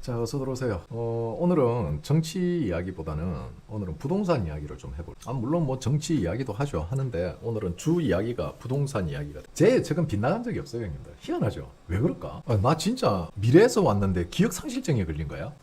자, 어서 들어오세요. 오늘은 정치 이야기보다는 오늘은 부동산 이야기를 좀 해볼게요. 물론 뭐 정치 이야기도 하는데 오늘은 주 이야기가 부동산 이야기가 제 최근 빗나간 적이 없어요, 형님들. 희한하죠? 왜 그럴까? 나 진짜 미래에서 왔는데 기억 상실증에 걸린 거야?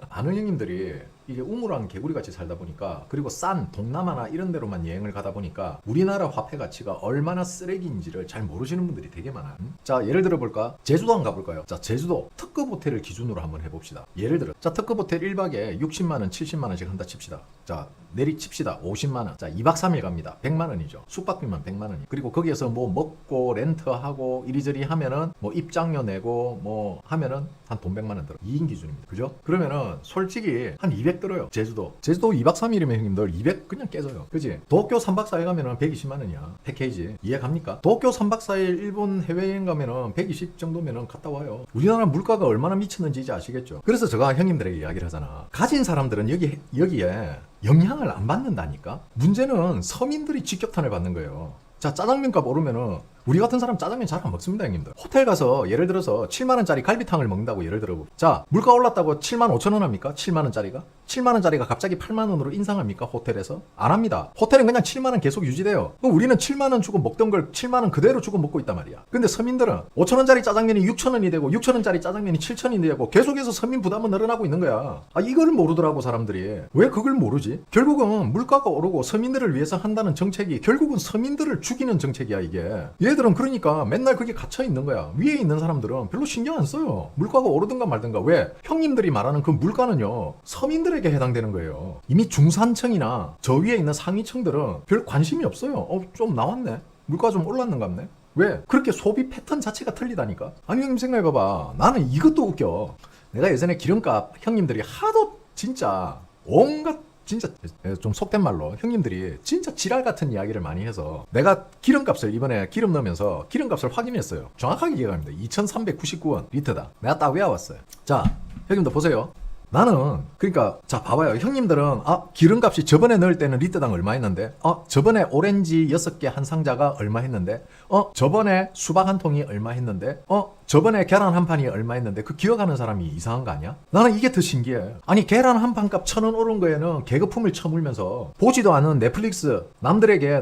아는 형님들이 이게 우물안 개구리같이 살다 보니까, 그리고 싼 동남아나 이런 데로만 여행을 가다 보니까 우리나라 화폐 가치가 얼마나 쓰레기인지를 잘 모르시는 분들이 되게 많아요. 자, 예를 들어 볼까? 제주도 한번 가볼까요? 자, 제주도 특급 호텔을 기준으로 한번 해봅시다. 예를 들어, 자, 특급 호텔 1박에 60만원, 70만원씩 한다 칩시다. 자, 내리칩시다. 50만원. 자, 2박 3일 갑니다. 100만원이죠. 숙박비만 100만원이. 그리고 거기에서 뭐 먹고 렌트하고 이리저리 하면은 뭐 입장료 내고 뭐 하면은 한 돈 100만원 들어. 2인 기준입니다. 그죠? 그러면은 솔직히 한 200 들어요. 제주도 2박 3일이면 형님들 200 그냥 깨져요. 그지? 도쿄 3박 4일 가면은 120만원이야. 패키지. 이해 갑니까? 도쿄 3박 4일 일본 해외여행 가면은 120 정도면은 갔다 와요. 우리나라 물가가 얼마나 미쳤는지 이제 아시겠죠? 그래서 제가 형님들에게 이야기를 하잖아. 가진 사람들은 여기에 영향을 안 받는다니까? 문제는 서민들이 직격탄을 받는 거예요. 자, 짜장면 값 오르면은 우리 같은 사람 짜장면 잘 안 먹습니다, 형님들. 호텔 가서 예를 들어서 7만원짜리 갈비탕을 먹는다고 예를 들어. 자, 물가 올랐다고 7만 5천원 합니까? 7만원짜리가? 7만원짜리가 갑자기 8만원으로 인상합니까? 호텔에서? 안 합니다. 호텔은 그냥 7만원 계속 유지돼요. 그럼 우리는 7만원 주고 먹던 걸 7만원 그대로 주고 먹고 있단 말이야. 근데 서민들은 5천원짜리 짜장면이 6천원이 되고 6천원짜리 짜장면이 7천원이 되고 계속해서 서민 부담은 늘어나고 있는 거야. 이걸 모르더라고, 사람들이. 왜 그걸 모르지? 결국은 물가가 오르고 서민들을 위해서 한다는 정책이 결국은 서민들을 죽이는 정책이야, 이게. 얘들은 그러니까 맨날 그게 갇혀 있는 거야. 위에 있는 사람들은 별로 신경 안 써요. 물가가 오르든가 말든가. 왜? 형님들이 말하는 그 물가는요, 서민들에게 해당되는 거예요. 이미 중산층이나 저 위에 있는 상위층들은 별 관심이 없어요. 좀 나왔네. 물가 좀 올랐는가 보네. 왜? 그렇게 소비 패턴 자체가 틀리다니까. 아니, 형님 생각해봐봐. 나는 이것도 웃겨. 내가 예전에 기름값 형님들이 하도 진짜 온갖 진짜 좀 속된 말로 형님들이 진짜 지랄 같은 이야기를 많이 해서 내가 기름값을 이번에 기름 넣으면서 기름값을 확인했어요. 정확하게 기억합니다. 2,399원 리터다. 내가 딱 외워왔어요. 자, 형님들 보세요. 나는 그러니까 자, 봐봐요. 형님들은 기름값이 저번에 넣을 때는 리터당 얼마 했는데, 저번에 오렌지 6개 한 상자가 얼마 했는데, 저번에 수박 한 통이 얼마 했는데, 저번에 계란 한 판이 얼마 했는데, 그 기억하는 사람이 이상한 거 아니야? 나는 이게 더 신기해. 아니, 계란 한 판 값 1,000원 오른 거에는 계급품을 쳐물면서 보지도 않은 넷플릭스 남들에게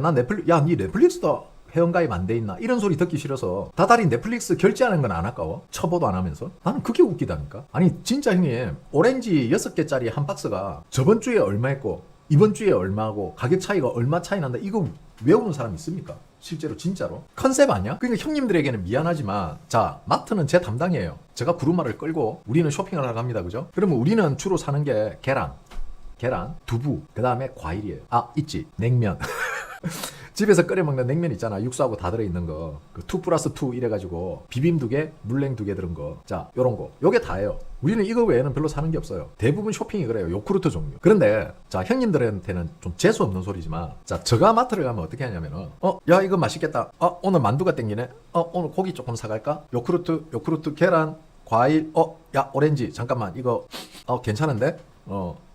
니 넷플릭스도 회원가입 안 돼 있나? 이런 소리 듣기 싫어서 다달이 넷플릭스 결제하는 건 안 아까워? 쳐보도 안 하면서? 나는 그게 웃기다니까? 아니, 진짜 형님, 오렌지 6개짜리 한 박스가 저번 주에 얼마 했고 이번 주에 얼마고 가격 차이가 얼마 차이 난다, 이거 외우는 사람 있습니까? 실제로 진짜로? 컨셉 아니야? 그러니까 형님들에게는 미안하지만, 자, 마트는 제 담당이에요. 제가 구루마를 끌고 우리는 쇼핑을 하러 갑니다. 그죠? 그러면 우리는 주로 사는 게 계란, 두부, 그 다음에 과일이에요. 있지, 냉면. 집에서 끓여 먹는 냉면 있잖아. 육수하고 다 들어있는 거. 그 2+2 이래가지고 비빔 2개, 물냉 2개 들은 거. 자, 요런 거. 요게 다예요. 우리는 이거 외에는 별로 사는 게 없어요. 대부분 쇼핑이 그래요. 요구르트 종류. 그런데 자, 형님들한테는 좀 재수 없는 소리지만, 자, 저가 마트를 가면 어떻게 하냐면은, 야, 이거 맛있겠다. 오늘 만두가 땡기네. 오늘 고기 조금 사갈까? 요구르트, 계란, 과일, 야, 오렌지, 잠깐만, 이거 괜찮은데?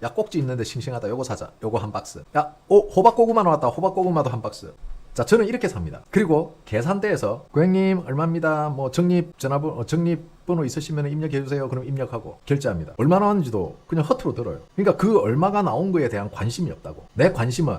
야, 꼭지 있는데 싱싱하다. 요거 사자. 요거 한 박스. 야, 호박고구마 나왔다. 호박고구마도 한 박스. 자, 저는 이렇게 삽니다. 그리고 계산대에서 고객님 얼마입니다. 뭐 적립번호 있으시면 입력해 주세요. 그럼 입력하고 결제합니다. 얼마 나왔는지도 그냥 허투루 들어요. 그러니까 그 얼마가 나온 거에 대한 관심이 없다고. 내 관심은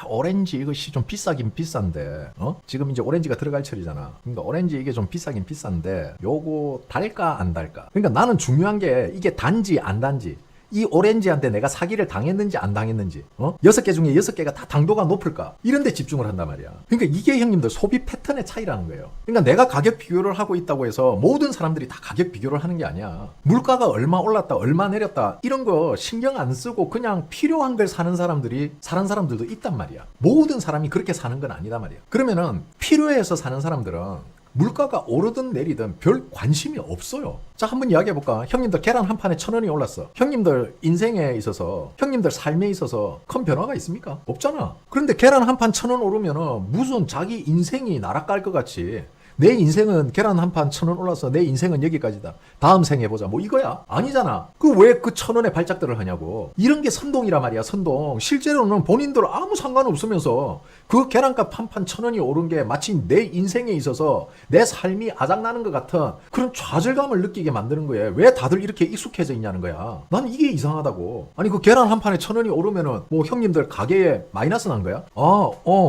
오렌지 이것이 좀 비싸긴 비싼데, 지금 이제 오렌지가 들어갈 철이잖아. 그러니까 오렌지 이게 좀 비싸긴 비싼데 요거 달까 안 달까. 그러니까 나는 중요한 게 이게 단지 안 단지, 이 오렌지한테 내가 사기를 당했는지 안 당했는지, 6개 중에 6개가 다 당도가 높을까, 이런 데 집중을 한단 말이야. 그러니까 이게 형님들 소비 패턴의 차이라는 거예요. 그러니까 내가 가격 비교를 하고 있다고 해서 모든 사람들이 다 가격 비교를 하는 게 아니야. 물가가 얼마 올랐다 얼마 내렸다 이런 거 신경 안 쓰고 그냥 필요한 걸 사는 사람들도 있단 말이야. 모든 사람이 그렇게 사는 건 아니다 말이야. 그러면은 필요해서 사는 사람들은 물가가 오르든 내리든 별 관심이 없어요. 자, 한번 이야기해볼까? 형님들 계란 한 판에 1,000원이 올랐어. 형님들 인생에 있어서, 형님들 삶에 있어서 큰 변화가 있습니까? 없잖아. 그런데 계란 한 판 1,000원 오르면은 무슨 자기 인생이 날아갈 것 같이 내 인생은 계란 한 판 1,000원 올라서 내 인생은 여기까지다. 다음 생 해보자. 뭐 이거야? 아니잖아. 그 왜 그 1,000원의 발작들을 하냐고. 이런 게 선동이란 말이야. 선동. 실제로는 본인들 아무 상관없으면서 그 계란값 한 판 1,000원이 오른 게 마치 내 인생에 있어서 내 삶이 아작나는 것 같은 그런 좌절감을 느끼게 만드는 거예요. 왜 다들 이렇게 익숙해져 있냐는 거야. 난 이게 이상하다고. 아니 그 계란 한 판에 1,000원이 오르면은 뭐 형님들 가게에 마이너스 난 거야?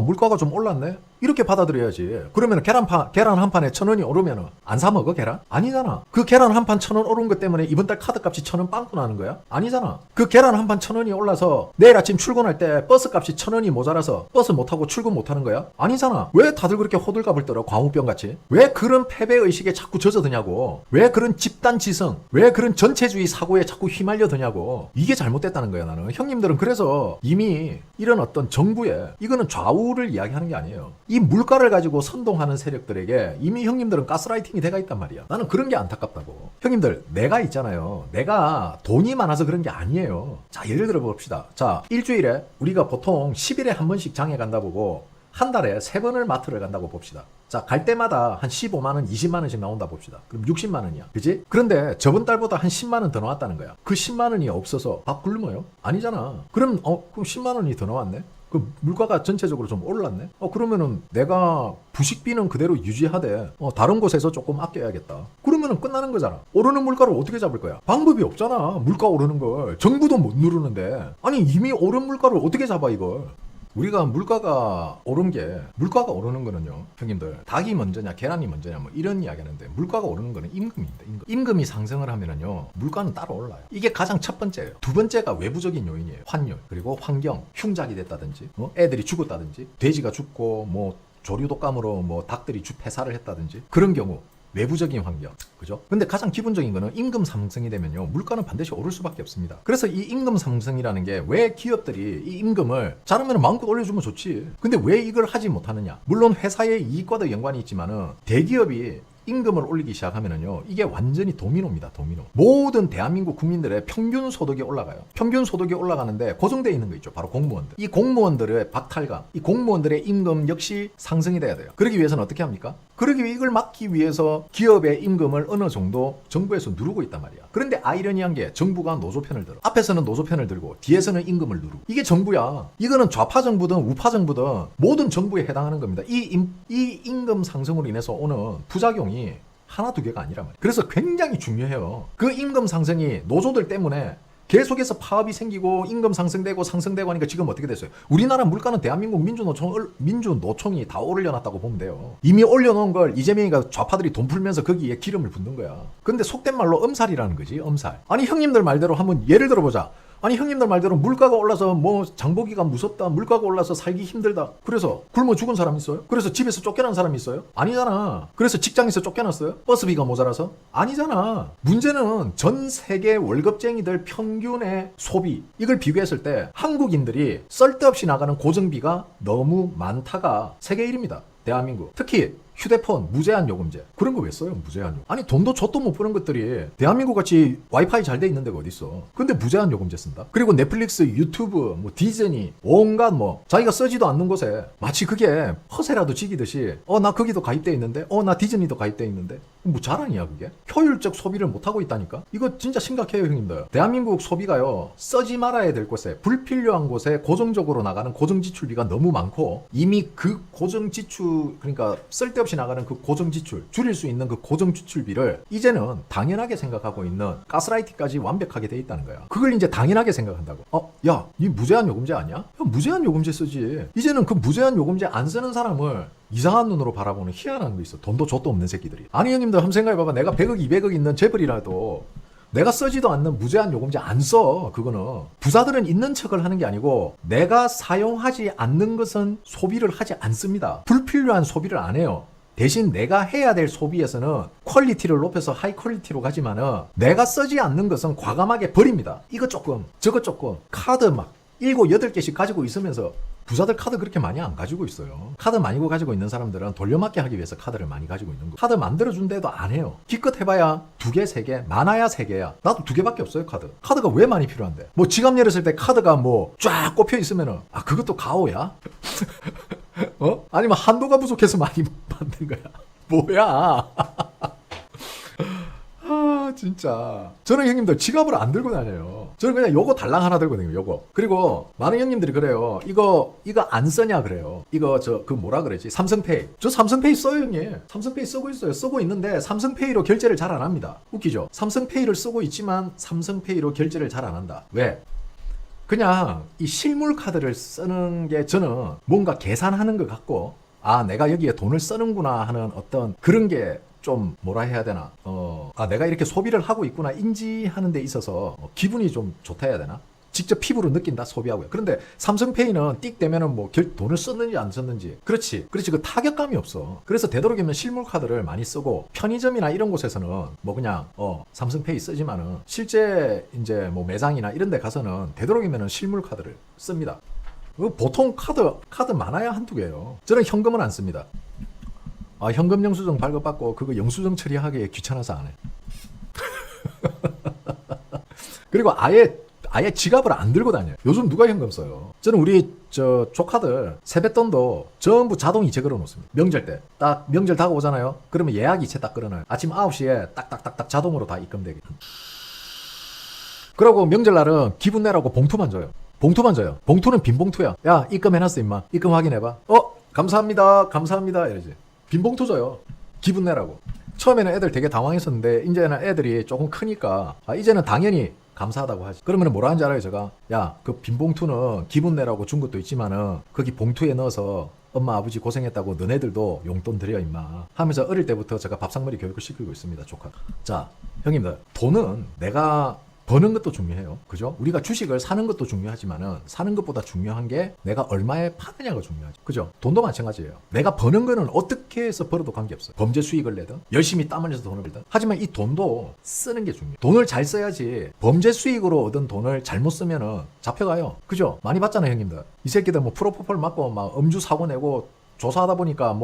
물가가 좀 올랐네? 이렇게 받아들여야지. 그러면 계란 한 판에 1,000원이 오르면은 안 사 먹어 계란? 아니잖아. 그 계란 한 판 1,000원 오른 것 때문에 이번 달 카드값이 1,000원 빵꾸 나는 거야? 아니잖아. 그 계란 한 판 1,000원이 올라서 내일 아침 출근할 때 버스 값이 1,000원이 모자라서 버스 못 타고 출근 못 하는 거야? 아니잖아. 왜 다들 그렇게 호들갑을 떨어? 광우병 같이? 왜 그런 패배 의식에 자꾸 젖어드냐고? 왜 그런 집단 지성? 왜 그런 전체주의 사고에 자꾸 휘말려 드냐고? 이게 잘못됐다는 거야 나는. 형님들은 그래서 이미 이런 어떤 정부의 이거는 좌우를 이야기하는 게 아니에요. 이 물가를 가지고 선동하는 세력들에게 이미 형님들은 가스라이팅이 돼가 있단 말이야. 나는 그런 게 안타깝다고. 형님들 내가 있잖아요. 내가 돈이 많아서 그런 게 아니에요. 자 예를 들어 봅시다. 자 일주일에 우리가 보통 10일에 한 번씩 장에 간다 보고 한 달에 3번을 마트를 간다고 봅시다. 자, 갈 때마다 한 15만 원, 20만 원씩 나온다 봅시다. 그럼 60만 원이야. 그지? 그런데 저번 달보다 한 10만 원 더 나왔다는 거야. 그 10만 원이 없어서 밥 굶어요? 아니잖아. 그럼 10만 원이 더 나왔네? 그 물가가 전체적으로 좀 올랐네? 그러면은 내가 부식비는 그대로 유지하되 다른 곳에서 조금 아껴야겠다. 그러면은 끝나는 거잖아. 오르는 물가를 어떻게 잡을 거야? 방법이 없잖아. 물가 오르는 걸. 정부도 못 누르는데. 아니 이미 오른 물가를 어떻게 잡아 이걸? 우리가 물가가 오르는 거는요 형님들 닭이 먼저냐 계란이 먼저냐 뭐 이런 이야기 하는데 물가가 오르는 거는 임금입니다. 임금이 상승을 하면은요 물가는 따로 올라요. 이게 가장 첫 번째예요. 두 번째가 외부적인 요인이에요. 환율 그리고 환경 흉작이 됐다든지 애들이 죽었다든지 돼지가 죽고 뭐 조류독감으로 뭐 닭들이 폐사를 했다든지 그런 경우 외부적인 환경, 그죠? 근데 가장 기본적인 거는 임금 상승이 되면요, 물가는 반드시 오를 수밖에 없습니다. 그래서 이 임금 상승이라는 게 왜 기업들이 이 임금을 자르면 마음껏 올려주면 좋지. 근데 왜 이걸 하지 못하느냐? 물론 회사의 이익과도 연관이 있지만은 대기업이 임금을 올리기 시작하면은요 이게 완전히 도미노입니다. 도미노. 모든 대한민국 국민들의 평균 소득이 올라가요. 평균 소득이 올라가는데 고정되어 있는 거 있죠. 바로 공무원들. 이 공무원들의 박탈감, 이 공무원들의 임금 역시 상승이 돼야 돼요. 그러기 위해서는 어떻게 합니까? 그러기 위해 이걸 막기 위해서 기업의 임금을 어느 정도 정부에서 누르고 있단 말이야. 그런데 아이러니한 게 정부가 노조 편을 들어. 앞에서는 노조 편을 들고 뒤에서는 임금을 누르고. 이게 정부야. 이거는 좌파 정부든 우파 정부든 모든 정부에 해당하는 겁니다. 이 임금 상승으로 인해서 오는 부작용이 하나 두 개가 아니란 말이에요. 그래서 굉장히 중요해요. 그 임금 상승이 노조들 때문에 계속해서 파업이 생기고 임금 상승되고 하니까 지금 어떻게 됐어요? 우리나라 물가는 대한민국 민주노총이 다 올려놨다고 보면 돼요. 이미 올려놓은 걸 이재명이가 좌파들이 돈 풀면서 거기에 기름을 붓는 거야. 근데 속된 말로 엄살이라는 거지. 엄살. 아니 형님들 말대로 한번 예를 들어보자. 아니 형님들 말대로 물가가 올라서 뭐 장보기가 무섭다, 물가가 올라서 살기 힘들다, 그래서 굶어 죽은 사람 있어요? 그래서 집에서 쫓겨난 사람 있어요? 아니잖아. 그래서 직장에서 쫓겨났어요? 버스비가 모자라서? 아니잖아. 문제는 전 세계 월급쟁이들 평균의 소비, 이걸 비교했을 때 한국인들이 쓸데없이 나가는 고정비가 너무 많다가 세계 1위입니다. 대한민국. 특히 휴대폰 무제한 요금제. 그런 거 왜 써요? 무제한 요금. 아니 돈도 젖도 못 버는 것들이 대한민국 같이 와이파이 잘 돼 있는 데가 어디 있어. 근데 무제한 요금제 쓴다. 그리고 넷플릭스, 유튜브, 뭐 디즈니, 온갖 뭐 자기가 쓰지도 않는 곳에 마치 그게 허세라도 지기듯이 나 거기도 가입돼 있는데 나 디즈니도 가입돼 있는데 뭐 자랑이야 그게? 효율적 소비를 못 하고 있다니까. 이거 진짜 심각해요 형님들. 대한민국 소비가요 쓰지 말아야 될 곳에 불필요한 곳에 고정적으로 나가는 고정 지출비가 너무 많고 이미 그 고정 지출 그러니까 쓸데없이 나가는 그 고정 지출 줄일 수 있는 그 고정 지출비를 이제는 당연하게 생각하고 있는 가스라이팅까지 완벽하게 돼 있다는 거야. 그걸 이제 당연하게 생각한다고. 야, 이 무제한 요금제 아니야? 야, 무제한 요금제 쓰지. 이제는 그 무제한 요금제 안 쓰는 사람을 이상한 눈으로 바라보는 희한한 거 있어. 돈도 젖도 없는 새끼들이. 아니 형님들 한번 생각해봐봐. 내가 100억 200억 있는 재벌이라도 내가 쓰지도 않는 무제한 요금제 안 써. 그거는 부자들은 있는 척을 하는 게 아니고 내가 사용하지 않는 것은 소비를 하지 않습니다. 불필요한 소비를 안 해요. 대신 내가 해야 될 소비에서는 퀄리티를 높여서 하이 퀄리티로 가지만은 내가 쓰지 않는 것은 과감하게 버립니다. 이거 조금 저거 조금 카드 막 7, 8개씩 가지고 있으면서 부자들 카드 그렇게 많이 안 가지고 있어요. 카드 많이 가지고 있는 사람들은 돌려막기 하기 위해서 카드를 많이 가지고 있는 거. 카드 만들어준데도 안 해요. 기껏 해봐야 2개, 3개, 많아야 3개야. 나도 2개밖에 없어요 카드. 카드가 왜 많이 필요한데? 뭐 지갑 열었을 때 카드가 뭐 쫙 꼽혀 있으면은 그것도 가오야? 아니면 한도가 부족해서 많이 못 받는 거야. 뭐야? 아 진짜 저는 형님들 지갑을 안 들고 다녀요. 저는 그냥 요거 달랑 하나 들고 다녀요. 요거. 그리고 많은 형님들이 그래요. 이거 안 쓰냐 그래요. 이거 그 뭐라 그러지? 삼성페이. 저 삼성페이 써요 형님. 삼성페이 쓰고 있어요. 쓰고 있는데 삼성페이로 결제를 잘 안 합니다. 웃기죠? 삼성페이를 쓰고 있지만 삼성페이로 결제를 잘 안 한다. 왜? 그냥 이 실물 카드를 쓰는 게 저는 뭔가 계산하는 것 같고, 아 내가 여기에 돈을 쓰는구나 하는 어떤 그런 게 좀 뭐라 해야 되나, 내가 이렇게 소비를 하고 있구나 인지하는 데 있어서 기분이 좀 좋다 해야 되나, 직접 피부로 느낀다 소비하고요. 그런데 삼성페이는 띡 되면은 뭐 돈을 썼는지 안 썼는지, 그렇지 그 타격감이 없어. 그래서 되도록이면 실물 카드를 많이 쓰고, 편의점이나 이런 곳에서는 뭐 그냥 삼성페이 쓰지만은 실제 이제 뭐 매장이나 이런 데 가서는 되도록이면은 실물 카드를 씁니다. 보통 카드 많아야 한두 개예요. 저는 현금은 안 씁니다. 현금 영수증 발급받고 그거 영수증 처리하기에 귀찮아서 안 해. 그리고 아예 지갑을 안 들고 다녀요. 요즘 누가 현금 써요? 저는 우리 조카들 세뱃돈도 전부 자동 이체 걸어 놓습니다. 명절 때 딱 명절 다가오잖아요. 그러면 예약 이체 딱 걸어놔요. 아침 9시에 딱딱딱딱 자동으로 다 입금되게. 그러고 명절날은 기분 내라고 봉투만 줘요. 봉투는 빈 봉투야. 야 입금해놨어 임마. 입금 확인해봐. 감사합니다 이러지. 빈 봉투 줘요. 기분 내라고. 처음에는 애들 되게 당황했었는데 이제는 애들이 조금 크니까 이제는 당연히 감사하다고 하지. 그러면 뭐라 하는지 알아요 제가? 야 그 빈 봉투는 기분 내라고 준 것도 있지만은 거기 봉투에 넣어서 엄마 아버지 고생했다고 너네들도 용돈 드려 임마 하면서 어릴 때부터 제가 밥상머리 교육을 시키고 있습니다 조카. 자 형님들, 돈은 내가 버는 것도 중요해요. 그죠? 우리가 주식을 사는 것도 중요하지만은 사는 것보다 중요한 게 내가 얼마에 파느냐가 중요하죠. 그죠? 돈도 마찬가지예요. 내가 버는 거는 어떻게 해서 벌어도 관계없어요. 범죄 수익을 내든 열심히 땀 흘려서 돈을 벌든. 하지만 이 돈도 쓰는 게 중요해요. 돈을 잘 써야지. 범죄 수익으로 얻은 돈을 잘못 쓰면은 잡혀가요. 그죠? 많이 봤잖아요 형님들. 이 새끼들 뭐 프로포폴 맞고 막 음주 사고 내고 조사하다 보니까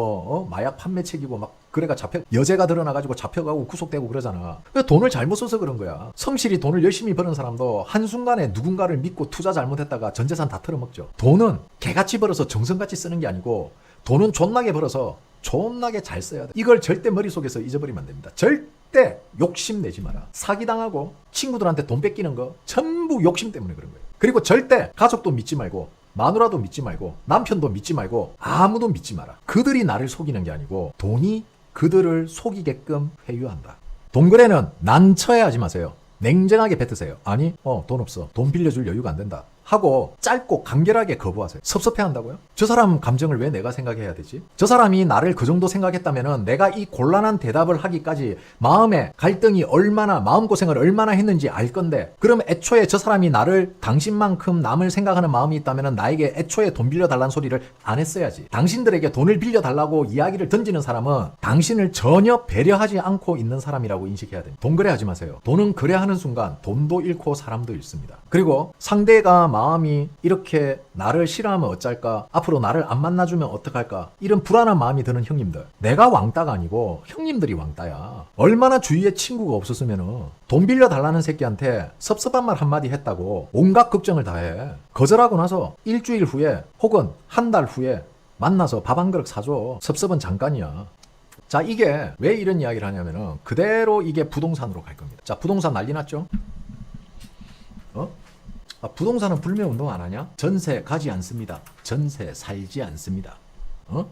마약 판매책이고 막 그래가 여죄가 드러나가지고 잡혀가고 구속되고 그러잖아. 돈을 잘못 써서 그런 거야. 성실히 돈을 열심히 버는 사람도 한순간에 누군가를 믿고 투자 잘못했다가 전 재산 다 털어먹죠. 돈은 개같이 벌어서 정성같이 쓰는 게 아니고, 돈은 존나게 벌어서 존나게 잘 써야 돼. 이걸 절대 머릿속에서 잊어버리면 안 됩니다. 절대 욕심내지 마라. 사기당하고 친구들한테 돈 뺏기는 거 전부 욕심 때문에 그런 거예요. 그리고 절대 가족도 믿지 말고, 마누라도 믿지 말고, 남편도 믿지 말고, 아무도 믿지 마라. 그들이 나를 속이는 게 아니고 돈이 그들을 속이게끔 회유한다. 돈 거래는 난처해 하지 마세요. 냉정하게 뱉으세요. 아니 돈 없어, 돈 빌려줄 여유가 안 된다 하고 짧고 간결하게 거부하세요. 섭섭해한다고요? 저 사람 감정을 왜 내가 생각해야 되지? 저 사람이 나를 그 정도 생각했다면은 내가 이 곤란한 대답을 하기까지 마음의 갈등이 얼마나, 마음고생을 얼마나 했는지 알 건데, 그럼 애초에 저 사람이 나를, 당신만큼 남을 생각하는 마음이 있다면은 나에게 애초에 돈 빌려달라는 소리를 안 했어야지. 당신들에게 돈을 빌려달라고 이야기를 던지는 사람은 당신을 전혀 배려하지 않고 있는 사람이라고 인식해야 됩니다. 돈 거래하지 마세요. 돈은 거래하는 순간 돈도 잃고 사람도 잃습니다. 그리고 상대가 마음이 이렇게 나를 싫어하면 어쩔까, 앞으로 나를 안 만나주면 어떡할까, 이런 불안한 마음이 드는 형님들, 내가 왕따가 아니고 형님들이 왕따야. 얼마나 주위에 친구가 없었으면 돈 빌려달라는 새끼한테 섭섭한 말 한마디 했다고 온갖 걱정을 다해. 거절하고 나서 일주일 후에 혹은 한 달 후에 만나서 밥 한 그릇 사줘. 섭섭은 잠깐이야. 자, 이게 왜 이런 이야기를 하냐면은 그대로 이게 부동산으로 갈 겁니다. 자, 부동산 난리 났죠? 부동산은 불매운동 안 하냐? 전세 가지 않습니다. 전세 살지 않습니다.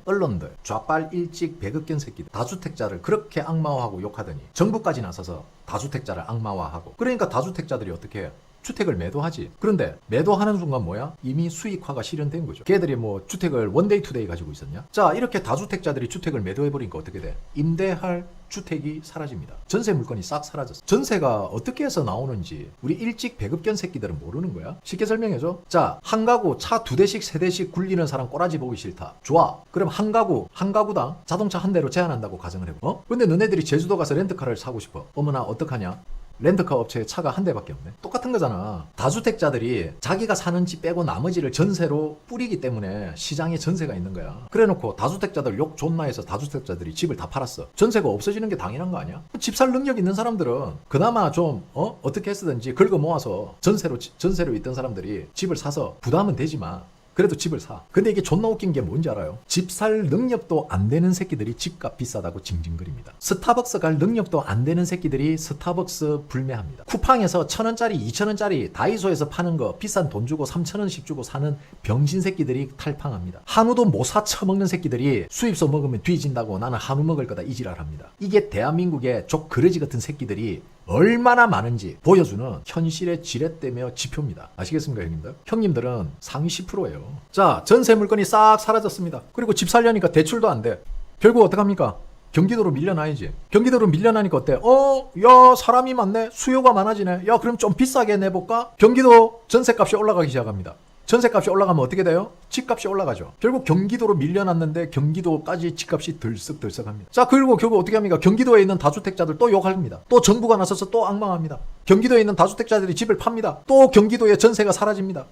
언론들, 좌빨 일찍 배급견 새끼들, 다주택자를 그렇게 악마화하고 욕하더니 정부까지 나서서 다주택자를 악마화하고, 그러니까 다주택자들이 어떻게 해요? 주택을 매도하지. 그런데 매도하는 순간 뭐야? 이미 수익화가 실현된 거죠. 걔들이 뭐 주택을 원데이 투데이 가지고 있었냐? 자, 이렇게 다주택자들이 주택을 매도해버리니까 어떻게 돼? 임대할 주택이 사라집니다. 전세 물건이 싹 사라졌어. 전세가 어떻게 해서 나오는지 우리 일찍 배급견 새끼들은 모르는 거야. 쉽게 설명해줘. 자, 한 가구 차 2대씩 3대씩 굴리는 사람 꼬라지 보기 싫다. 좋아. 그럼 한 가구당 자동차 한 대로 제한한다고 가정을 해봐. 근데 너네들이 제주도 가서 렌트카를 사고 싶어. 어머나 어떡하냐? 렌트카 업체에 차가 한 대밖에 없네. 똑같은 거잖아. 다주택자들이 자기가 사는 집 빼고 나머지를 전세로 뿌리기 때문에 시장에 전세가 있는 거야. 그래놓고 다주택자들 욕 존나 해서 다주택자들이 집을 다 팔았어. 전세가 없어지는 게 당연한 거 아니야? 집 살 능력 있는 사람들은 그나마 좀 어떻게 했든지 긁어 모아서 전세로 있던 사람들이 집을 사서 부담은 되지만, 그래도 집을 사. 근데 이게 존나 웃긴 게 뭔지 알아요? 집 살 능력도 안 되는 새끼들이 집값 비싸다고 징징거립니다. 스타벅스 갈 능력도 안 되는 새끼들이 스타벅스 불매합니다. 쿠팡에서 1,000원짜리 2,000원짜리 다이소에서 파는 거 비싼 돈 주고 3,000원씩 주고 사는 병신 새끼들이 탈팡합니다. 한우도 못 사 처먹는 새끼들이 수입소 먹으면 뒤진다고 나는 한우 먹을 거다 이 지랄합니다. 이게 대한민국의 족그러지 같은 새끼들이 얼마나 많은지 보여주는 현실의 지렛대며 지표입니다. 아시겠습니까, 형님들? 형님들은 상위 10%예요. 자, 전세 물건이 싹 사라졌습니다. 그리고 집 살려니까 대출도 안 돼. 결국 어떡합니까? 경기도로 밀려나야지. 경기도로 밀려나니까 어때? 야, 사람이 많네. 수요가 많아지네. 야, 그럼 좀 비싸게 내볼까? 경기도 전세값이 올라가기 시작합니다. 전세값이 올라가면 어떻게 돼요? 집값이 올라가죠. 결국 경기도로 밀려났는데 경기도까지 집값이 들썩들썩합니다. 자, 그리고 결국 어떻게 합니까? 경기도에 있는 다주택자들 또 욕합니다. 또 정부가 나서서 또 앙망합니다. 경기도에 있는 다주택자들이 집을 팝니다. 또 경기도의 전세가 사라집니다.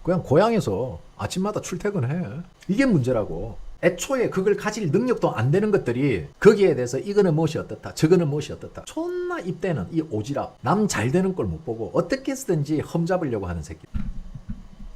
그냥 고향에서 아침마다 출퇴근해. 이게 문제라고. 애초에 그걸 가질 능력도 안 되는 것들이 거기에 대해서 이거는 무엇이 어떻다 저거는 무엇이 어떻다 존나 입대는 이 오지랖 남 잘 되는 걸 못 보고 어떻게 쓰든지 험잡으려고 하는 새끼.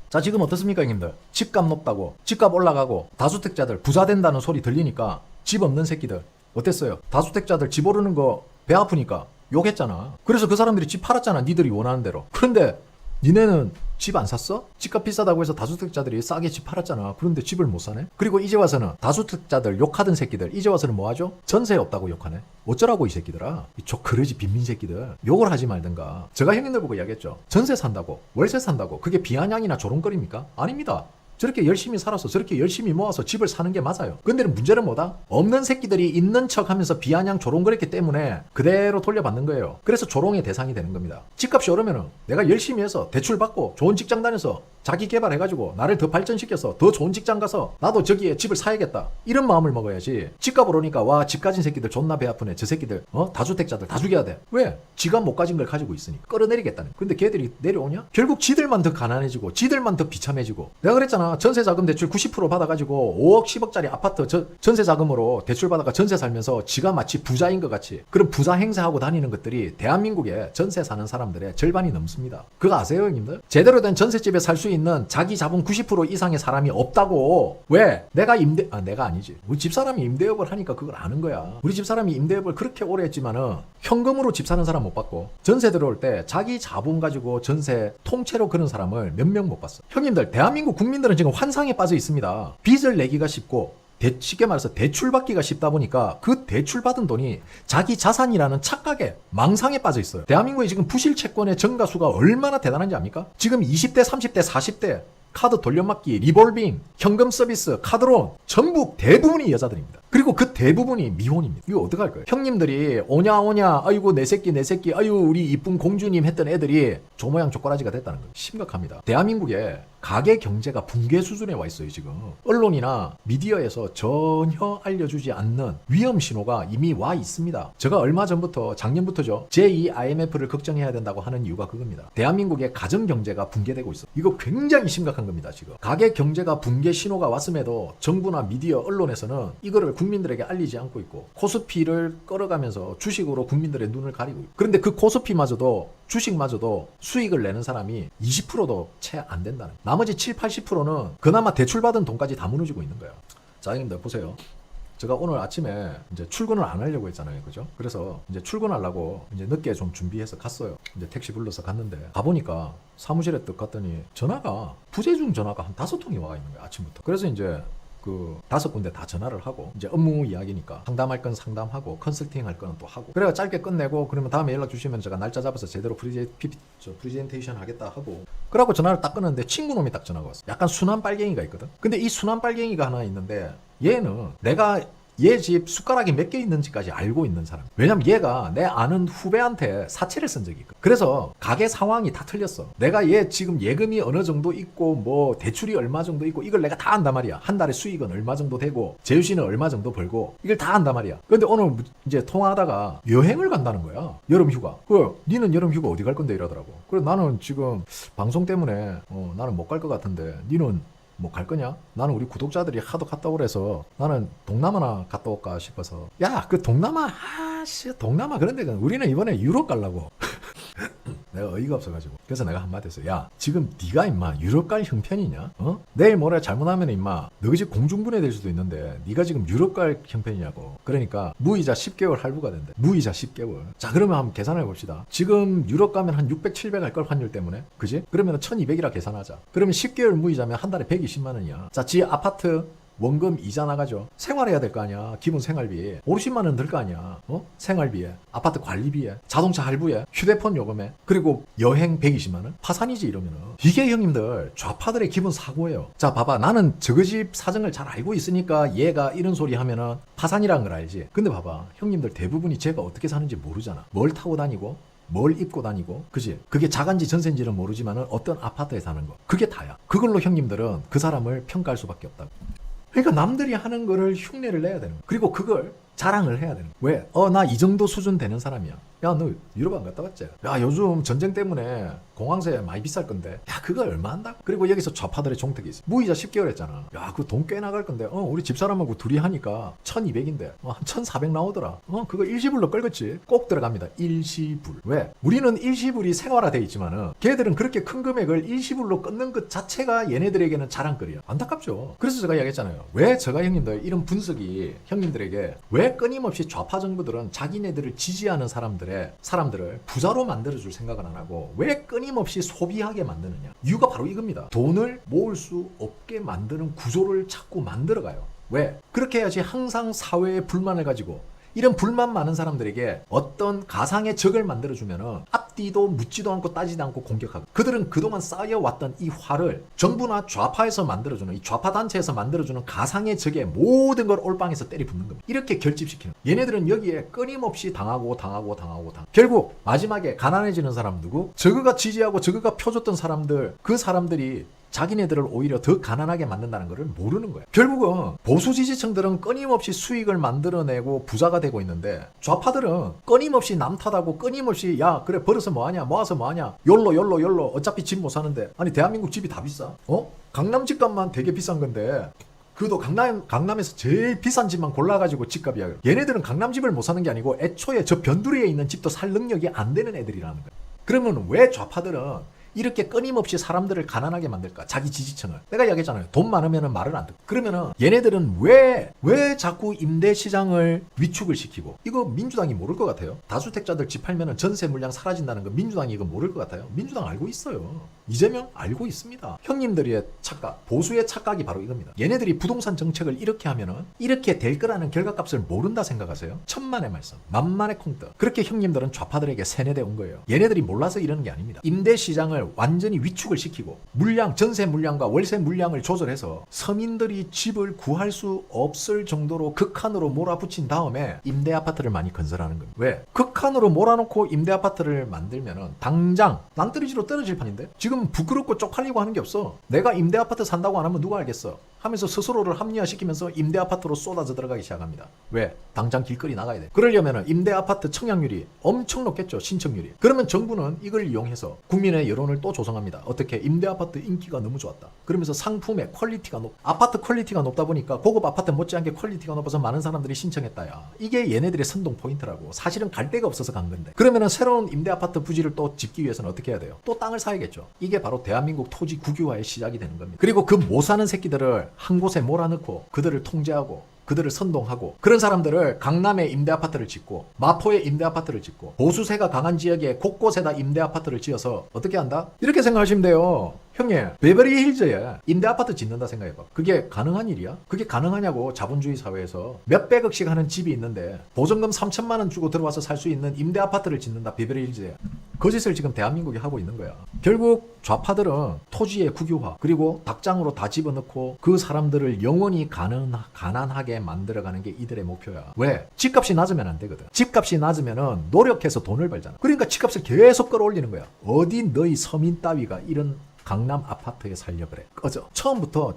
자, 지금 어떻습니까, 형님들? 집값 높다고, 집값 올라가고, 다주택자들 부자 된다는 소리 들리니까 집 없는 새끼들 어땠어요? 다주택자들 집 오르는 거 배 아프니까 욕했잖아. 그래서 그 사람들이 집 팔았잖아, 니들이 원하는 대로. 그런데 니네는 집 안 샀어? 집값 비싸다고 해서 다주택자들이 싸게 집 팔았잖아. 그런데 집을 못 사네? 그리고 이제 와서는 다주택자들 욕하던 새끼들 이제 와서는 뭐 하죠? 전세 없다고 욕하네? 어쩌라고 이 새끼들아. 이 족그러지 빈민 새끼들. 욕을 하지 말든가. 제가 형님들 보고 이야기했죠. 전세 산다고 월세 산다고 그게 비아냥이나 조롱거리입니까? 아닙니다. 저렇게 열심히 살아서 저렇게 열심히 모아서 집을 사는 게 맞아요. 근데 문제는 뭐다? 없는 새끼들이 있는 척 하면서 비아냥 조롱거렸기 때문에 그대로 돌려받는 거예요. 그래서 조롱의 대상이 되는 겁니다. 집값이 오르면은 내가 열심히 해서 대출 받고 좋은 직장 다녀서 자기 개발해가지고 나를 더 발전시켜서 더 좋은 직장 가서 나도 저기에 집을 사야겠다. 이런 마음을 먹어야지. 집값 오르니까 와, 집 가진 새끼들 존나 배 아프네. 저 새끼들 다주택자들 다 죽여야 돼. 왜? 지가 못 가진 걸 가지고 있으니까. 끌어내리겠다는. 근데 걔들이 내려오냐? 결국 지들만 더 가난해지고 지들만 더 비참해지고. 내가 그랬잖아. 전세자금 대출 90% 받아가지고 5억 10억짜리 아파트 전세자금으로 대출 받아가 전세 살면서 지가 마치 부자인 것 같이 그런 부자 행세하고 다니는 것들이 대한민국에 전세 사는 사람들의 절반이 넘습니다. 그거 아세요, 형님들? 제대로 된 전세집에 살 수 있는 자기 자본 90% 이상의 사람이 없다고. 왜? 내가 아니지. 우리 집사람이 임대업을 하니까 그걸 아는 거야. 우리 집사람이 임대업을 그렇게 오래 했지만은 현금으로 집 사는 사람 못 봤고 전세 들어올 때 자기 자본 가지고 전세 통째로 그런 사람을 몇 명 못 봤어. 형님들, 대한민국 국민들은 지금 환상에 빠져 있습니다. 빚을 내기가 쉽고 쉽게 말해서 대출받기가 쉽다 보니까 그 대출받은 돈이 자기 자산이라는 착각에 망상에 빠져 있어요. 대한민국의 지금 부실 채권의 증가수가 얼마나 대단한지 압니까? 지금 20대, 30대, 40대 카드 돌려막기, 리볼빙, 현금 서비스, 카드론 전부 대부분이 여자들입니다. 그리고 그 대부분이 미혼입니다. 이거 어떡할 거예요? 형님들이 오냐 아이고 내 새끼 아유 우리 이쁜 공주님 했던 애들이 조모양 족가라지가 됐다는 거예요. 심각합니다. 대한민국에 가계 경제가 붕괴 수준에 와 있어요. 지금 언론이나 미디어에서 전혀 알려주지 않는 위험 신호가 이미 와 있습니다. 제가 얼마 전부터 작년부터죠. 제2 IMF를 걱정해야 된다고 하는 이유가 그겁니다. 대한민국의 가정 경제가 붕괴되고 있어. 이거 굉장히 심각한 겁니다. 지금 가계 경제가 붕괴 신호가 왔음에도 정부나 미디어 언론에서는 이거를 국민들에게 알리지 않고 있고 코스피를 끌어가면서 주식으로 국민들의 눈을 가리고 있고. 그런데 그 코스피마저도 주식마저도 수익을 내는 사람이 20%도 채 안 된다는 거예요. 나머지 7, 80%는 그나마 대출받은 돈까지 다 무너지고 있는 거예요. 자, 형님들 보세요. 제가 오늘 아침에 이제 출근을 안 하려고 했잖아요. 그죠? 그래서 이제 출근하려고 이제 늦게 좀 준비해서 갔어요. 이제 택시 불러서 갔는데 가보니까 사무실에 딱 갔더니 전화가 부재중 전화가 한 5통이 와 있는 거예요. 아침부터. 그래서 이제 그 5군데 다 전화를 하고 이제 업무 이야기니까 상담할 건 상담하고 컨설팅 할 거는 또 하고 그래가 짧게 끝내고 그러면 다음에 연락 주시면 제가 날짜 잡아서 제대로 프리젠테이션 하겠다 하고 그러고 전화를 딱 끊었는데 친구놈이 딱 전화가 왔어. 약간 순한 빨갱이가 있거든. 근데 이 순한 빨갱이가 하나 있는데 얘는 내가 얘 집 숟가락이 몇 개 있는지까지 알고 있는 사람. 왜냐면 얘가 내 아는 후배한테 사채를 쓴 적이 있거든. 그래서 가게 상황이 다 틀렸어. 내가 얘 지금 예금이 어느 정도 있고 뭐 대출이 얼마 정도 있고 이걸 내가 다 안단 말이야. 한 달에 수익은 얼마 정도 되고 재유씨는 얼마 정도 벌고 이걸 다 안단 말이야. 근데 오늘 이제 통화하다가 여행을 간다는 거야. 여름 휴가. 니는 여름 휴가 어디 갈 건데 이러더라고. 그래 나는 지금 방송 때문에 나는 못 갈 것 같은데 니는 뭐 갈 거냐? 나는 우리 구독자들이 하도 갔다 오래서 나는 동남아나 갔다 올까 싶어서 야, 그 동남아 동남아 그런데 우리는 이번에 유럽 가려고 내가 어이가 없어가지고. 그래서 내가 한마디 했어. 야, 지금 네가 임마 유럽 갈 형편이냐? 내일 모레 잘못하면 임마 너희 집 공중분해 될 수도 있는데 네가 지금 유럽 갈 형편이냐고. 그러니까 무이자 10개월 할부가 된대. 무이자 10개월. 자, 그러면 한번 계산해 봅시다. 지금 유럽 가면 한 600, 700 할 걸 환율 때문에. 그지? 그러면 1200이라 계산하자. 그러면 10개월 무이자면 한 달에 120만 원이야. 자, 지 아파트 원금 이자 나가죠. 생활해야 될 거 아니야. 기본 생활비 50만 원 들 거 아니야. 생활비에, 아파트 관리비에, 자동차 할부에, 휴대폰 요금에, 그리고 여행 120만 원. 파산이지 이러면은. 이게 형님들 좌파들의 기본 사고예요. 자, 봐봐. 나는 저거 집 사정을 잘 알고 있으니까 얘가 이런 소리 하면은 파산이라는 걸 알지. 근데 봐봐. 형님들 대부분이 제가 어떻게 사는지 모르잖아. 뭘 타고 다니고 뭘 입고 다니고, 그지? 그게 자간지 전세인지는 모르지만은 어떤 아파트에 사는 거, 그게 다야. 그걸로 형님들은 그 사람을 평가할 수밖에 없다고. 그러니까 남들이 하는 거를 흉내를 내야 되는 거야. 그리고 그걸 자랑을 해야 되는 거야. 왜? 나 이 정도 수준 되는 사람이야. 야, 너 유럽 안 갔다 왔지? 야, 요즘 전쟁 때문에 공항세 많이 비쌀 건데. 야, 그거 얼마 한다? 그리고 여기서 좌파들의 종택이 있어. 무이자 10개월 했잖아. 야, 그거 돈 꽤 나갈 건데. 우리 집사람하고 둘이 하니까 1200인데. 한 1400 나오더라. 그거 일시불로 끌겠지. 꼭 들어갑니다. 일시불. 왜? 우리는 일시불이 생활화돼 있지만은 걔들은 그렇게 큰 금액을 일시불로 끊는 것 자체가 얘네들에게는 자랑거리야. 안타깝죠. 그래서 제가 이야기했잖아요. 왜 제가 형님들 이런 분석이 형님들에게 왜 끊임없이 좌파 정부들은 자기네들을 지지하는 사람들을 부자로 만들어줄 생각을 안 하고 왜 끊임없이 소비하게 만드느냐. 이유가 바로 이겁니다. 돈을 모을 수 없게 만드는 구조를 자꾸 만들어가요. 왜? 그렇게 해야지 항상 사회에 불만을 가지고 이런 불만 많은 사람들에게 어떤 가상의 적을 만들어주면은 앞뒤도 묻지도 않고 따지도 않고 공격하고, 그들은 그동안 쌓여왔던 이 화를 정부나 좌파에서 만들어주는, 이 좌파 단체에서 만들어주는 가상의 적의 모든 걸 올방에서 때리붓는 겁니다. 이렇게 결집시키는. 얘네들은 여기에 끊임없이 당하고 결국 마지막에 가난해지는 사람 누구? 저그가 지지하고 저그가 펴줬던 사람들, 그 사람들이 자기네들을 오히려 더 가난하게 만든다는 것을 모르는 거예요. 결국은 보수 지지층들은 끊임없이 수익을 만들어내고 부자가 되고 있는데, 좌파들은 끊임없이 남 탓하고 끊임없이 야, 그래 벌어서 뭐하냐, 모아서 뭐하냐, 욜로 어차피 집 못 사는데. 아니, 대한민국 집이 다 비싸? 강남 집값만 되게 비싼 건데 그도 강남에서 제일 비싼 집만 골라가지고 집값이야. 얘네들은 강남 집을 못 사는 게 아니고 애초에 저 변두리에 있는 집도 살 능력이 안 되는 애들이라는 거야. 그러면 왜 좌파들은 이렇게 끊임없이 사람들을 가난하게 만들까? 자기 지지층을. 내가 이야기했잖아요. 돈 많으면 말을 안 듣고. 그러면은 얘네들은 왜 자꾸 임대시장을 위축을 시키고, 이거 민주당이 모를 것 같아요? 다주택자들 집 팔면은 전세 물량 사라진다는 거 민주당이 이거 모를 것 같아요? 민주당 알고 있어요. 이재명 알고 있습니다. 형님들의 착각, 보수의 착각이 바로 이겁니다. 얘네들이 부동산 정책을 이렇게 하면은 이렇게 될 거라는 결과값을 모른다 생각하세요? 천만의 말씀, 만만의 콩떡. 그렇게 형님들은 좌파들에게 세뇌돼 온 거예요. 얘네들이 몰라서 이러는 게 아닙니다. 임대시장을 완전히 위축을 시키고 물량, 전세 물량과 월세 물량을 조절해서 서민들이 집을 구할 수 없을 정도로 극한으로 몰아붙인 다음에 임대 아파트를 많이 건설하는 겁니다. 왜? 극한으로 몰아놓고 임대 아파트를 만들면은 당장 낭떠러지로 떨어질 판인데, 지금 부끄럽고 쪽팔리고 하는 게 없어. 내가 임대 아파트 산다고 안 하면 누가 알겠어? 하면서 스스로를 합리화시키면서 임대 아파트로 쏟아져 들어가기 시작합니다. 왜? 당장 길거리 나가야 돼. 그러려면 임대 아파트 청약률이 엄청 높겠죠. 신청률이. 그러면 정부는 이걸 이용해서 국민의 여론을 또 조성합니다. 어떻게? 임대 아파트 인기가 너무 좋았다. 그러면서 상품의 퀄리티가 아파트 퀄리티가 높다 보니까 고급 아파트 못지않게 퀄리티가 높아서 많은 사람들이 신청했다야. 이게 얘네들의 선동 포인트라고. 사실은 갈 데가 없어서 간 건데. 그러면은 새로운 임대 아파트 부지를 또 짓기 위해서는 어떻게 해야 돼요? 또 땅을 사야겠죠. 이게 바로 대한민국 토지 국유화의 시작이 되는 겁니다. 그리고 그 못 사는 새끼들을 한 곳에 몰아넣고 그들을 통제하고 그들을 선동하고, 그런 사람들을 강남에 임대 아파트를 짓고 마포에 임대 아파트를 짓고 보수세가 강한 지역에 곳곳에다 임대 아파트를 지어서 어떻게 한다? 이렇게 생각하시면 돼요. 형님, 베버리 힐즈에 임대 아파트 짓는다 생각해봐. 그게 가능한 일이야? 그게 가능하냐고. 자본주의 사회에서 몇백억씩 하는 집이 있는데 보증금 3천만 원 주고 들어와서 살 수 있는 임대 아파트를 짓는다, 베버리 힐즈에. 그 짓을 지금 대한민국이 하고 있는 거야. 결국 좌파들은 토지의 국유화, 그리고 닭장으로 다 집어넣고 그 사람들을 영원히 가난하게 만들어가는 게 이들의 목표야. 왜? 집값이 낮으면 안 되거든. 집값이 낮으면은 노력해서 돈을 벌잖아. 그러니까 집값을 계속 끌어올리는 거야. 어디 너희 서민 따위가 이런 강남 아파트에 살려 그래. 꺼져. 처음부터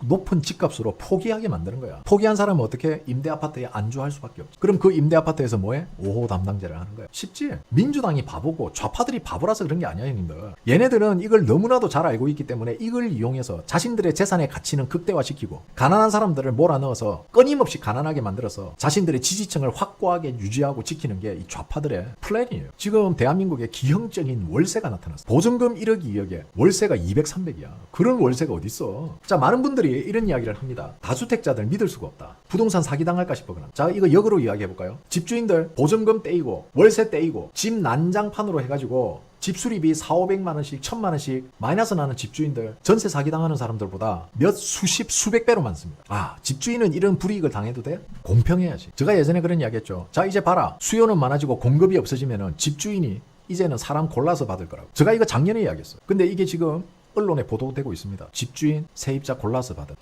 높은 집값으로 포기하게 만드는 거야. 포기한 사람은 어떻게? 임대 아파트에 안주할 수밖에 없지. 그럼 그 임대 아파트에서 뭐해? 5호 담당자를 하는 거야. 쉽지? 민주당이 바보고 좌파들이 바보라서 그런 게 아니야, 형님들. 얘네들은 이걸 너무나도 잘 알고 있기 때문에 이걸 이용해서 자신들의 재산의 가치는 극대화시키고 가난한 사람들을 몰아넣어서 끊임없이 가난하게 만들어서 자신들의 지지층을 확고하게 유지하고 지키는 게 이 좌파들의 플랜이에요. 지금 대한민국에 기형적인 월세가 나타났어. 보증금 1억 2억에 월세가 200, 300이야. 그런 월세가 어딨어. 자, 많은 분들이 이런 이야기를 합니다. 다주택자들 믿을 수가 없다. 부동산 사기당할까 싶어 그럼. 자, 이거 역으로 이야기해볼까요? 집주인들 보증금 떼이고 월세 떼이고 집 난장판으로 해가지고 집 수리비 4, 500만 원씩 1000만 원씩 마이너스 나는 집주인들, 전세 사기당하는 사람들보다 몇 수십 수백 배로 많습니다. 아, 집주인은 이런 불이익을 당해도 돼? 공평해야지. 제가 예전에 그런 이야기 했죠. 자, 이제 봐라. 수요는 많아지고 공급이 없어지면은 집주인이 이제는 사람 골라서 받을 거라고. 제가 이거 작년에 이야기했어요. 근데 이게 지금 언론에 보도되고 있습니다. 집주인, 세입자 골라서 받은.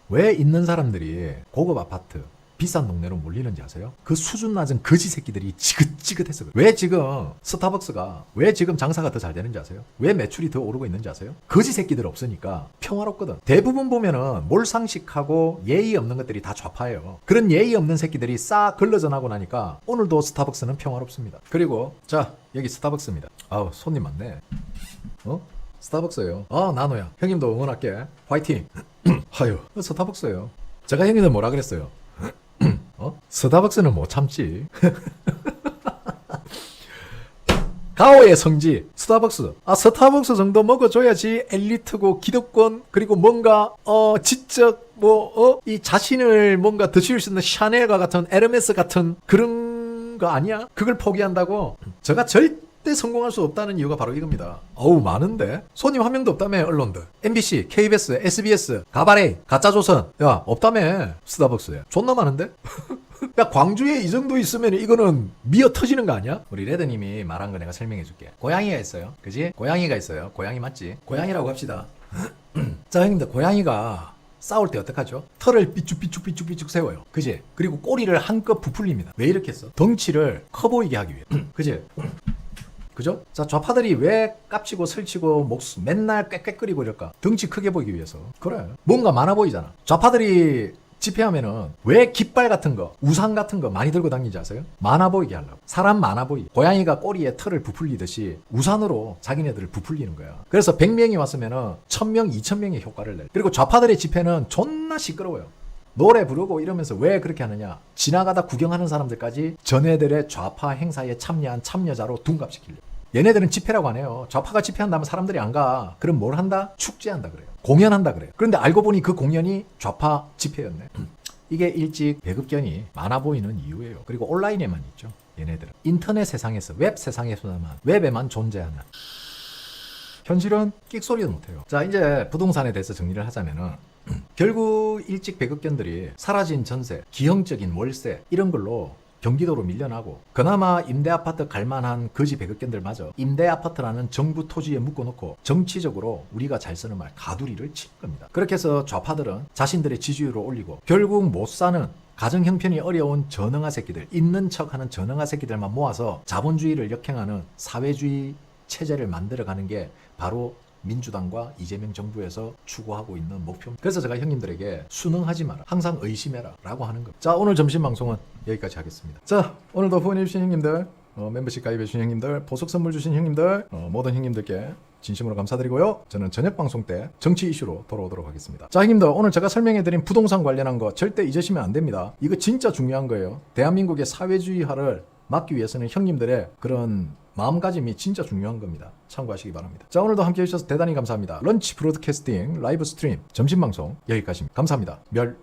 왜 있는 사람들이 고급 아파트, 비싼 동네로 몰리는지 아세요? 그 수준 낮은 거지 새끼들이 지긋지긋해서. 왜 지금 스타벅스가 왜 지금 장사가 더 잘 되는지 아세요? 왜 매출이 더 오르고 있는지 아세요? 거지 새끼들 없으니까 평화롭거든. 대부분 보면은 몰상식하고 예의 없는 것들이 다 좌파예요. 그런 예의 없는 새끼들이 싹 걸러져 나고 나니까 오늘도 스타벅스는 평화롭습니다. 그리고 자, 여기 스타벅스입니다. 아우, 손님 많네. 스타벅스예요. 나노야. 형님도 응원할게. 화이팅. 하유, 스타벅스예요. 제가 형님들 뭐라 그랬어요? 스타벅스는 못 참지. 가오의 성지 스타벅스. 스타벅스 정도 먹어줘야지 엘리트고 기득권, 그리고 뭔가 지적 이 자신을 뭔가 드실 수 있는 샤넬과 같은 에르메스 같은 그런 거 아니야? 그걸 포기한다고? 제가 절대 성공할 수 없다는 이유가 바로 이겁니다. 어우, 많은데? 손님 한 명도 없다며, 언론들. MBC, KBS, SBS, 가바레이, 가짜조선. 야, 없다며, 스타벅스에. 존나 많은데? 야, 광주에 이 정도 있으면 이거는 미어 터지는 거 아니야? 우리 레드님이 말한 거 내가 설명해 줄게. 고양이가 있어요. 그지? 고양이가 있어요. 고양이 맞지? 고양이라고 합시다. 자, 형님들, 고양이가 싸울 때 어떡하죠? 털을 삐쭉삐쭉 세워요. 그지? 그리고 꼬리를 한껏 부풀립니다. 왜 이렇게 했어? 덩치를 커 보이게 하기 위해. 그지? 그죠? 자, 좌파들이 왜 깝치고 설치고 맨날 꽥꽥거리고 이럴까? 덩치 크게 보이기 위해서. 그래. 뭔가 많아 보이잖아. 좌파들이 집회하면은 왜 깃발 같은 거, 우산 같은 거 많이 들고 다니지 아세요? 많아 보이게 하려고. 사람 많아 보이게. 고양이가 꼬리에 털을 부풀리듯이 우산으로 자기네들을 부풀리는 거야. 그래서 100명이 왔으면은 1000명, 2000명의 효과를 내. 그리고 좌파들의 집회는 존나 시끄러워요. 노래 부르고 이러면서 왜 그렇게 하느냐? 지나가다 구경하는 사람들까지 전애들의 좌파 행사에 참여한 참여자로 둔갑시키려고. 얘네들은 집회라고 안 해요. 좌파가 집회한다면 사람들이 안 가. 그럼 뭘 한다? 축제한다 그래요. 공연한다 그래요. 그런데 알고 보니 그 공연이 좌파 집회였네. 이게 일찍 배급견이 많아 보이는 이유예요. 그리고 온라인에만 있죠. 얘네들은. 인터넷 세상에서, 웹 세상에서만, 웹에만 존재하는. 현실은 끽소리도 못해요. 자, 이제 부동산에 대해서 정리를 하자면은 결국 일찍 배급견들이 사라진 전세, 기형적인 월세 이런 걸로 경기도로 밀려나고, 그나마 임대아파트 갈만한 거지 배급견들마저 임대아파트라는 정부 토지에 묶어놓고 정치적으로 우리가 잘 쓰는 말 가두리를 친 겁니다. 그렇게 해서 좌파들은 자신들의 지지율을 올리고 결국 못 사는 가정 형편이 어려운 전응아 새끼들, 있는 척하는 전응아 새끼들만 모아서 자본주의를 역행하는 사회주의 체제를 만들어가는 게 바로 민주당과 이재명 정부에서 추구하고 있는 목표입니다. 그래서 제가 형님들에게 순응하지 마라, 항상 의심해라 라고 하는 겁니다. 자, 오늘 점심 방송은 여기까지 하겠습니다. 자, 오늘도 후원해주신 형님들, 멤버십 가입해주신 형님들, 보석 선물 주신 형님들, 모든 형님들께 진심으로 감사드리고요. 저는 저녁 방송 때 정치 이슈로 돌아오도록 하겠습니다. 자, 형님들, 오늘 제가 설명해드린 부동산 관련한 거 절대 잊으시면 안 됩니다. 이거 진짜 중요한 거예요. 대한민국의 사회주의화를 막기 위해서는 형님들의 그런 마음가짐이 진짜 중요한 겁니다. 참고하시기 바랍니다. 자, 오늘도 함께 해주셔서 대단히 감사합니다. 런치 브로드캐스팅 라이브 스트림 점심방송 여기까지입니다. 감사합니다. 멸